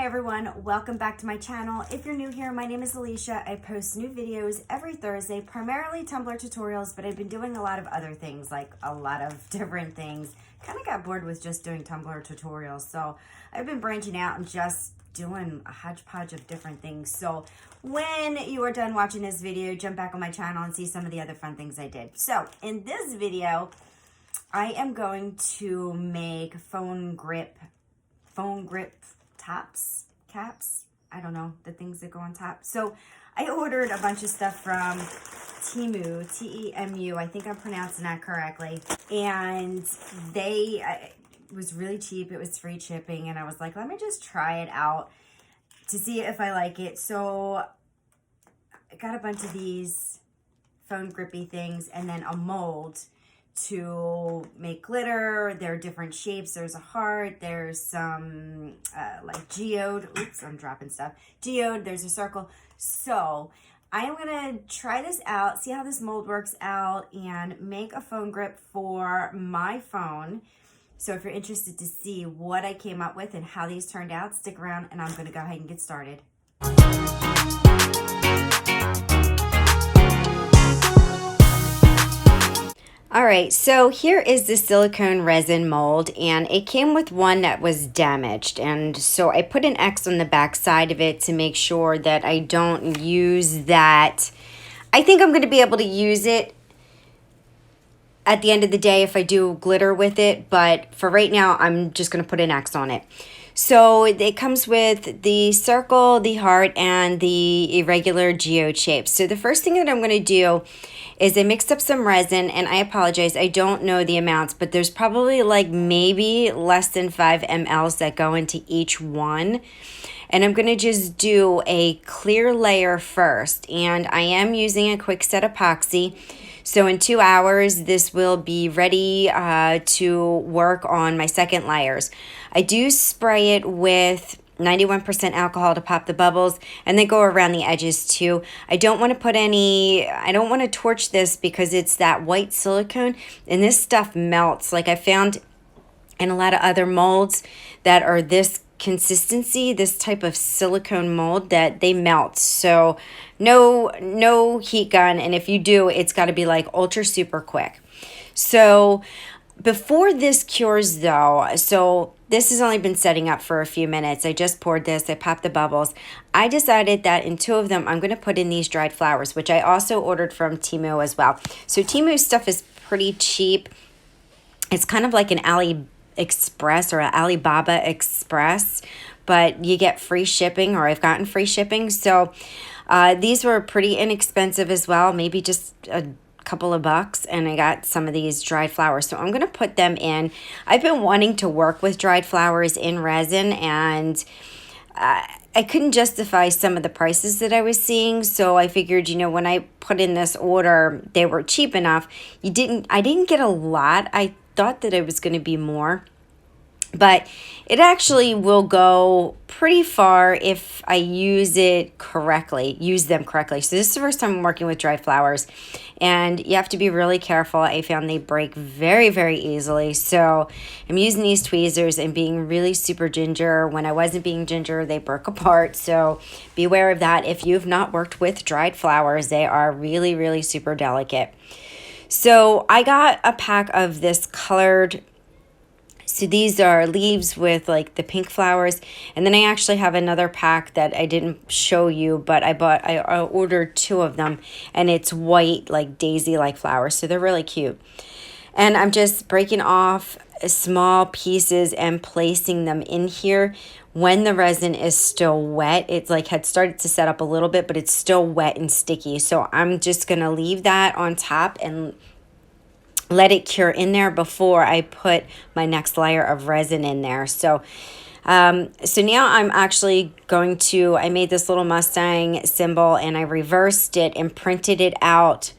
everyone, welcome back to my channel. If you're new here, my name is Alicia. I post new videos every Thursday, primarily Tumblr tutorials, but I've been doing a lot of other things, like a lot of different things. Kind of got bored with just doing Tumblr tutorials, so I've been branching out and just doing a hodgepodge of different things. So when you are done watching this video, jump back on my channel and see some of the other fun things I did. So in this video, I am going to make phone grip caps, I don't know, the things that go on top. So I ordered a bunch of stuff from TEMU, T-E-M-U, I think I'm pronouncing that correctly, and it was really cheap. It was free shipping, and I was like, let me just try it out to see if I like it. So I got a bunch of these phone grippy things and then a mold to make glitter. There are different shapes. There's a heart, there's some like geode. Oops, I'm dropping stuff. Geode, there's a circle. So I am gonna try this out, see how this mold works out, and make a phone grip for my phone. So if you're interested to see what I came up with and how these turned out, stick around and I'm gonna go ahead and get started. All right, so here is the silicone resin mold, and it came with one that was damaged, and so I put an X on the back side of it to make sure that I don't use that. I think I'm going to be able to use it at the end of the day if I do glitter with it, but for right now, I'm just going to put an X on it. So it comes with the circle, the heart, and the irregular geode shapes. So the first thing that I'm going to do is I mixed up some resin, and I apologize, I don't know the amounts, but there's probably like maybe less than 5 mLs that go into each one. And I'm going to just do a clear layer first, and I am using a quick set epoxy. So in 2 hours, this will be ready to work on my second layers. I do spray it with 91% alcohol to pop the bubbles, and then go around the edges too. I don't want to torch this because it's that white silicone, and this stuff melts. Like I found in a lot of other molds that are this consistency, this type of silicone mold, that they melt. So no heat gun, and if you do, it's got to be like ultra super quick. So before this cures though, so this has only been setting up for a few minutes. I just poured this, I popped the bubbles. I decided that in 2 of them, I'm going to put in these dried flowers, which I also ordered from TEMU as well. So TEMU stuff is pretty cheap. It's kind of like an AliExpress or an Alibaba Express, but you get free shipping, or I've gotten free shipping. So these were pretty inexpensive as well, maybe just a couple of bucks, and I got some of these dried flowers. So I'm going to put them in. I've been wanting to work with dried flowers in resin, and I couldn't justify some of the prices that I was seeing. So I figured, when I put in this order, they were cheap enough. I didn't get a lot. I thought that it was going to be more, but it actually will go pretty far if I use them correctly. So this is the first time I'm working with dried flowers, and you have to be really careful. I found they break very, very easily. So I'm using these tweezers and being really super ginger. When I wasn't being ginger, they broke apart. So beware of that. If you've not worked with dried flowers, they are really, really super delicate. So I got a pack of this colored. So these are leaves with like the pink flowers. And then I actually have another pack that I didn't show you, but I ordered 2 of them, and it's white, like daisy-like flowers. So they're really cute. And I'm just breaking off small pieces and placing them in here when the resin is still wet. It's like had started to set up a little bit, but it's still wet and sticky. So I'm just going to leave that on top and let it cure in there before I put my next layer of resin in there. So now I'm actually I made this little Mustang symbol, and I reversed it and printed it out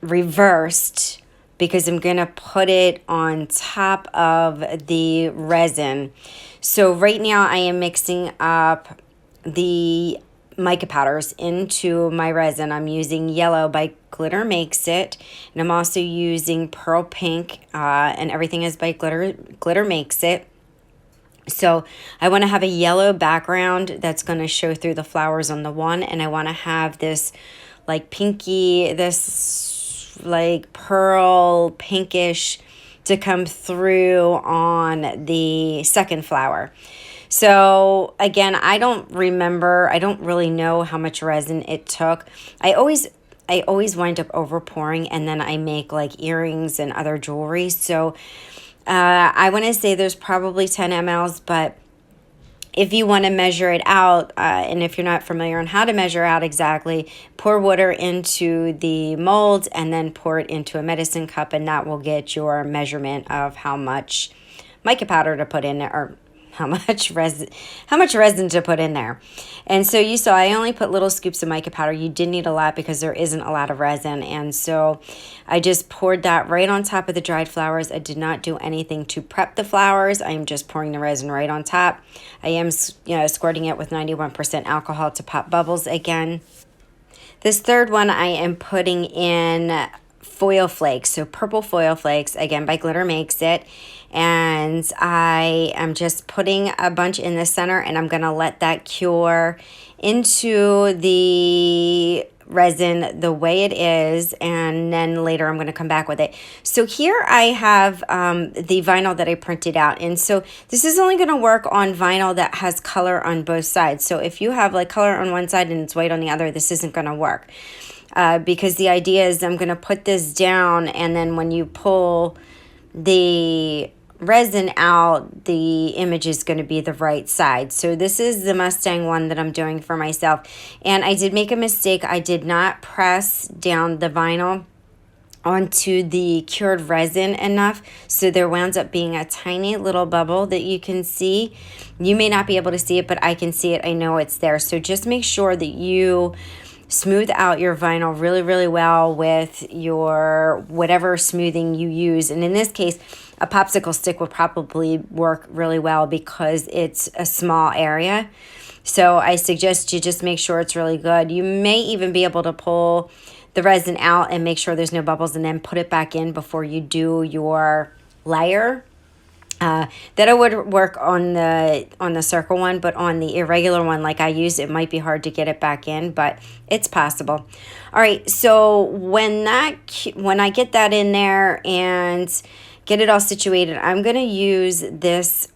reversed because I'm going to put it on top of the resin. So right now I am mixing up the mica powders into my resin. I'm using yellow by Glitter Makes It, and I'm also using pearl pink, and everything is by Glitter Makes It. So I want to have a yellow background that's going to show through the flowers on the one, and I want to have this like pinky, this like pearl pinkish to come through on the second flower. So again, I don't really know how much resin it took. I always wind up over pouring, and then I make like earrings and other jewelry. So I want to say there's probably 10 mLs, but if you want to measure it out, and if you're not familiar on how to measure out exactly, pour water into the mold and then pour it into a medicine cup, and that will get your measurement of how much mica powder to put in there, or how much resin to put in there. And so you saw I only put little scoops of mica powder. You didn't need a lot because there isn't a lot of resin. And so I just poured that right on top of the dried flowers. I did not do anything to prep the flowers. I'm just pouring the resin right on top. I am, squirting it with 91% alcohol to pop bubbles again. This third one I am putting in Foil Flakes, so purple Foil Flakes, again by Glitter Makes It. And I am just putting a bunch in the center, and I'm going to let that cure into the resin the way it is, and then later I'm going to come back with it. So here I have the vinyl that I printed out, and so this is only going to work on vinyl that has color on both sides. So if you have like color on one side and it's white on the other, this isn't going to work. Because the idea is I'm going to put this down, and then when you pull the resin out, the image is going to be the right side. So this is the Mustang one that I'm doing for myself. And I did make a mistake. I did not press down the vinyl onto the cured resin enough, so there winds up being a tiny little bubble that you can see. You may not be able to see it, but I can see it. I know it's there. So just make sure that you smooth out your vinyl really, really well with your whatever smoothing you use. And in this case, a popsicle stick would probably work really well because it's a small area. So I suggest you just make sure it's really good. You may even be able to pull the resin out and make sure there's no bubbles, and then put it back in before you do your layer. That it would work on the circle one, but on the irregular one like I use, it might be hard to get it back in, but it's possible. All right, so when I get that in there and get it all situated, I'm going to use this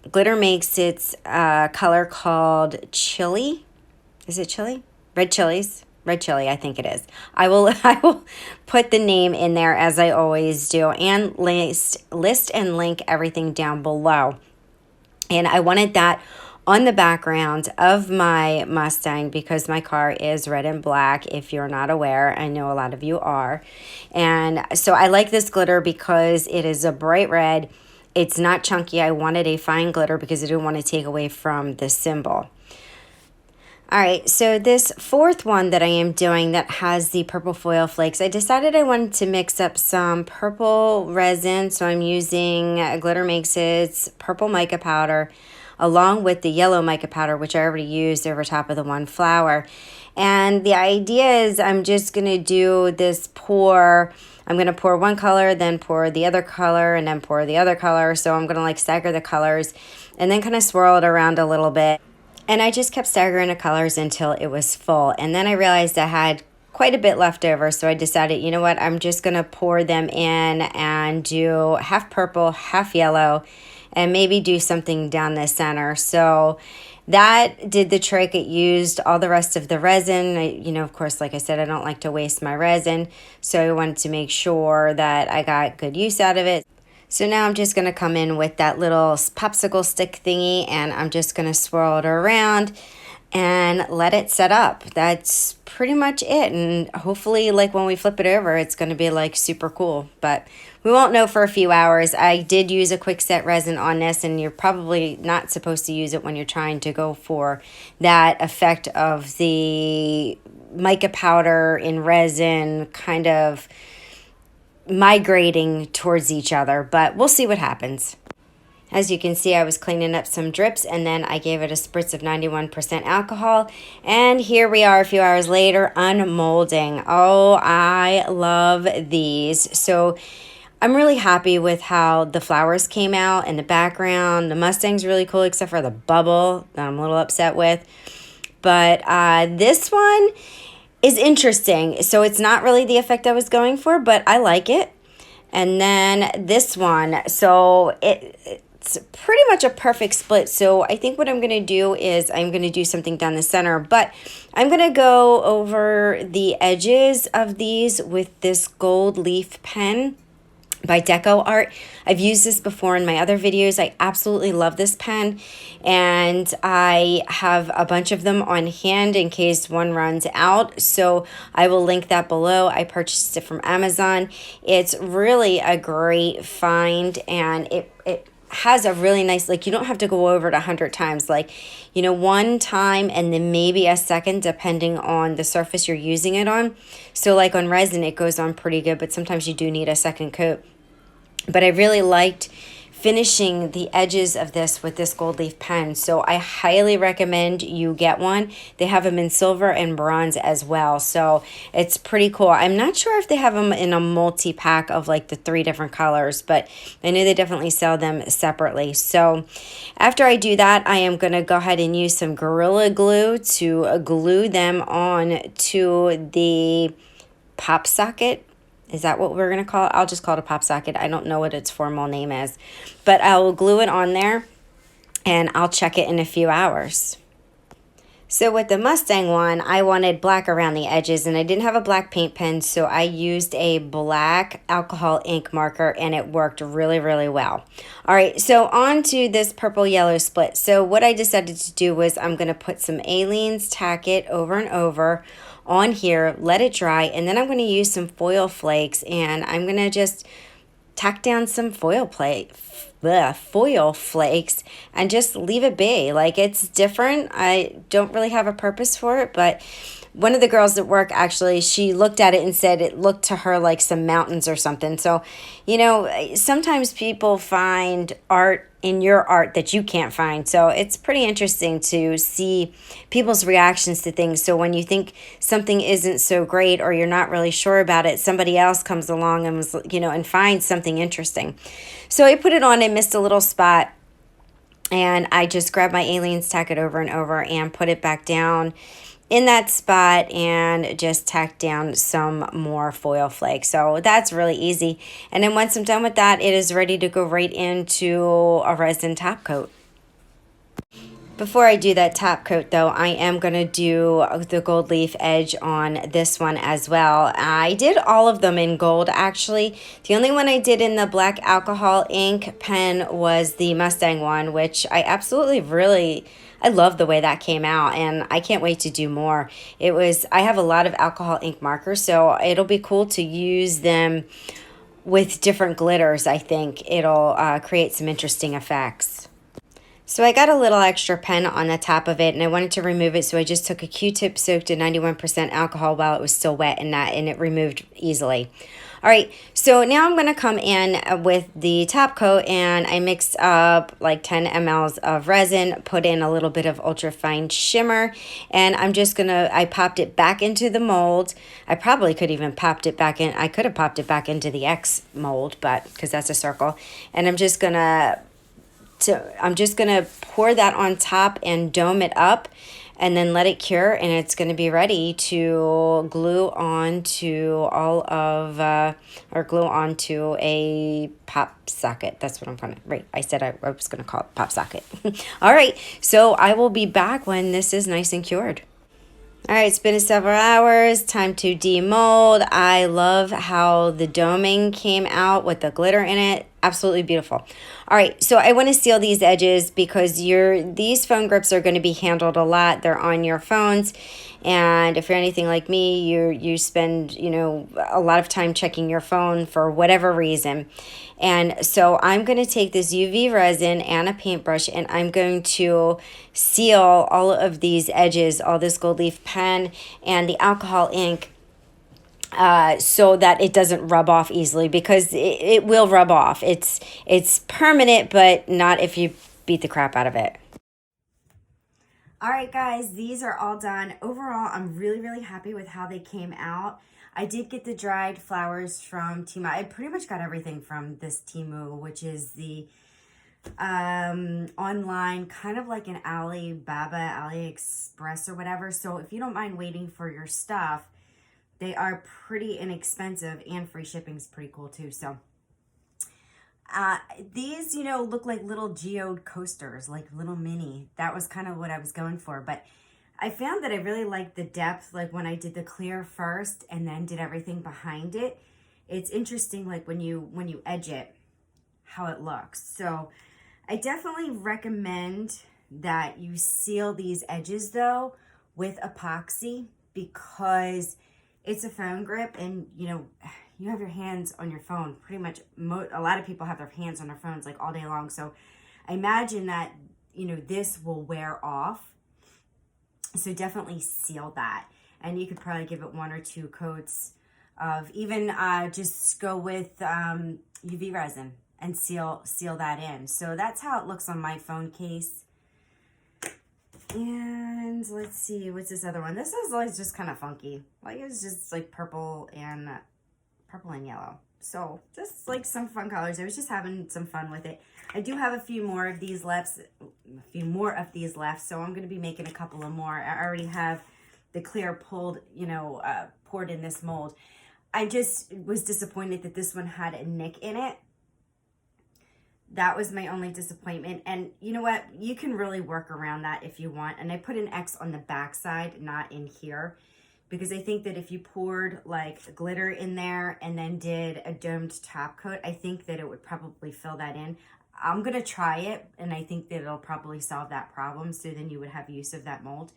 Glitter Makes It color called Chili. Is it chili? Red chilies. Red chili, I think it is. I will put the name in there as I always do, and list and link everything down below. And I wanted that on the background of my Mustang because my car is red and black, if you're not aware. I know a lot of you are. And so I like this glitter because it is a bright red. It's not chunky. I wanted a fine glitter because I didn't want to take away from the symbol. All right, so this fourth one that I am doing that has the purple foil flakes, I decided I wanted to mix up some purple resin. So I'm using Glitter Makes It's purple mica powder along with the yellow mica powder, which I already used over top of the one flower. And the idea is I'm just going to do this pour. I'm going to pour one color, then pour the other color, and then pour the other color. So I'm going to like stagger the colors and then kind of swirl it around a little bit. And I just kept staggering the colors until it was full. And then I realized I had quite a bit left over. So I decided, you know what, I'm just going to pour them in and do half purple, half yellow, and maybe do something down the center. So that did the trick. It used all the rest of the resin. Of course, like I said, I don't like to waste my resin. So I wanted to make sure that I got good use out of it. So now I'm just going to come in with that little popsicle stick thingy, and I'm just going to swirl it around and let it set up. That's pretty much it. And hopefully, like when we flip it over, it's going to be like super cool. But we won't know for a few hours. I did use a quick set resin on this, and you're probably not supposed to use it when you're trying to go for that effect of the mica powder in resin kind of migrating towards each other, but we'll see what happens. As you can see, I was cleaning up some drips, and then I gave it a spritz of 91% alcohol, and here we are a few hours later, unmolding. Oh, I love these. So I'm really happy with how the flowers came out in the background. The Mustang's really cool except for the bubble that I'm a little upset with. But this one is interesting. So it's not really the effect I was going for, but I like it. And then this one, so it's pretty much a perfect split. So I think what I'm going to do is I'm going to do something down the center, but I'm going to go over the edges of these with this gold leaf pen by Deco Art. I've used this before in my other videos. I absolutely love this pen, and I have a bunch of them on hand in case one runs out, so I will link that below. I purchased it from Amazon. It's really a great find, and it has a really nice, like, you don't have to go over it 100 times, like, you know, one time and then maybe a second depending on the surface you're using it on. So like on resin it goes on pretty good, but sometimes you do need a second coat. But I really liked finishing the edges of this with this gold leaf pen. So I highly recommend you get one. They have them in silver and bronze as well. So it's pretty cool. I'm not sure if they have them in a multi-pack of like the 3 different colors, but I know they definitely sell them separately. So after I do that, I am going to go ahead and use some Gorilla Glue to glue them on to the pop socket. Is that what we're going to call it? I'll just call it a pop socket. I don't know what its formal name is. But I will glue it on there, and I'll check it in a few hours. So with the Mustang one, I wanted black around the edges, and I didn't have a black paint pen, so I used a black alcohol ink marker, and it worked really, really well. All right, so on to this purple-yellow split. So what I decided to do was I'm going to put some Aleene's Tack It over and over on here, let it dry, and then I'm going to use some foil flakes, and I'm going to just tack down some foil flakes and just leave it be. Like, it's different. I don't really have a purpose for it, but one of the girls at work, actually, she looked at it and said it looked to her like some mountains or something. So, you know, sometimes people find art in your art that you can't find. So it's pretty interesting to see people's reactions to things. So when you think something isn't so great or you're not really sure about it, somebody else comes along and was, you know, and finds something interesting. So I put it on, I missed a little spot, and I just grabbed my Aleene's Tack It over and over and put it back down in that spot and just tack down some more foil flakes. So that's really easy. And then once I'm done with that, it is ready to go right into a resin top coat. Before I do that top coat though, I am going to do the gold leaf edge on this one as well. I did all of them in gold actually. The only one I did in the black alcohol ink pen was the Mustang one, which I absolutely I love the way that came out, and I can't wait to do more. I have a lot of alcohol ink markers, so it'll be cool to use them with different glitters. I think it'll create some interesting effects. So I got a little extra pen on the top of it, and I wanted to remove it, so I just took a Q-tip soaked in 91% alcohol while it was still wet, and it removed easily. All right, so now I'm going to come in with the top coat, and I mixed up like 10 mLs of resin, put in a little bit of ultra-fine shimmer, and I popped it back into the mold. I probably could even popped it back in. I could have popped it back into the X mold, but because that's a circle, and I'm just gonna pour that on top and dome it up and then let it cure, and it's going to be ready to glue onto glue onto a pop socket. That's what I'm going to, right, I said I was going to call it pop socket. All right, so I will be back when this is nice and cured. All right, it's been several hours, time to demold. I love how the doming came out with the glitter in it. Absolutely beautiful. All right, so I want to seal these edges because these phone grips are going to be handled a lot. They're on your phones, and if you're anything like me, you spend, you know, a lot of time checking your phone for whatever reason. And so I'm going to take this UV resin and a paintbrush, and I'm going to seal all of these edges, all this gold leaf pen and the alcohol ink, so that it doesn't rub off easily, because it will rub off. It's permanent, but not if you beat the crap out of it. All right, guys, these are all done. Overall, I'm really, really happy with how they came out. I did get the dried flowers from TEMU. I pretty much got everything from this TEMU, which is the online, kind of like an Alibaba, AliExpress or whatever. So if you don't mind waiting for your stuff, they are pretty inexpensive, and free shipping is pretty cool too. So these, you know, look like little geode coasters, like little mini. That was kind of what I was going for. But I found that I really liked the depth, like when I did the clear first and then did everything behind it. It's interesting, like when you edge it, how it looks. So I definitely recommend that you seal these edges though with epoxy, because it's a phone grip, and you know, you have your hands on your phone pretty much. A lot of people have their hands on their phones like all day long. So I imagine that, you know, this will wear off. So definitely seal that. And you could probably give it 1 or 2 coats of even just go with UV resin and seal that in. So that's how it looks on my phone case. And let's see, what's this other one? This is always just kind of funky. Like it's just like purple and yellow. So just like some fun colors. I was just having some fun with it. I do have a few more of these left. So I'm going to be making a couple of more. I already have the clear pulled, you know, poured in this mold. I just was disappointed that this one had a nick in it. That was my only disappointment. And you know what? You can really work around that if you want. And I put an X on the back side, not in here, because I think that if you poured like glitter in there and then did a domed top coat, I think that it would probably fill that in. I'm going to try it, and I think that it'll probably solve that problem, so then you would have use of that mold.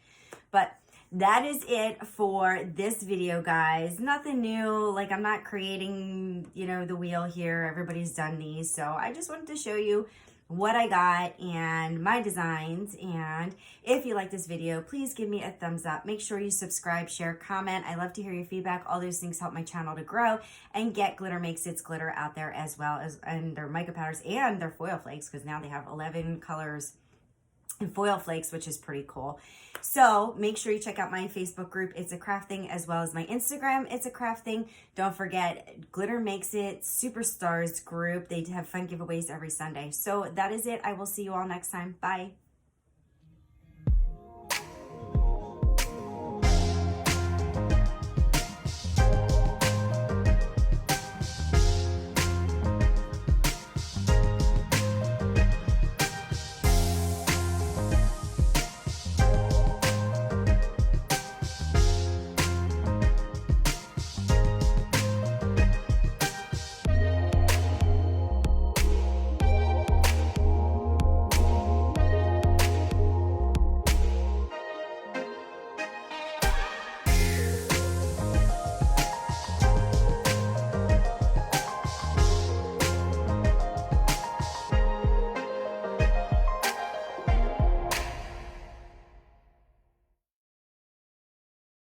But that is it for this video, guys. Nothing new. Like, I'm not creating, you know, the wheel here. Everybody's done these. So I just wanted to show you what I got and my designs. And if you like this video, please give me a thumbs up. Make sure you subscribe, share, comment. I love to hear your feedback. All those things help my channel to grow and get Glitter Makes Its glitter out there, as well as and their mica powders and their foil flakes, because now they have 11 colors and foil flakes, which is pretty cool. So make sure you check out my Facebook group, It's a Crafting, as well as my Instagram, It's a Crafting. Don't forget, Glitter Makes It Superstars group. They have fun giveaways every Sunday. So that is it. I will see you all next time. Bye.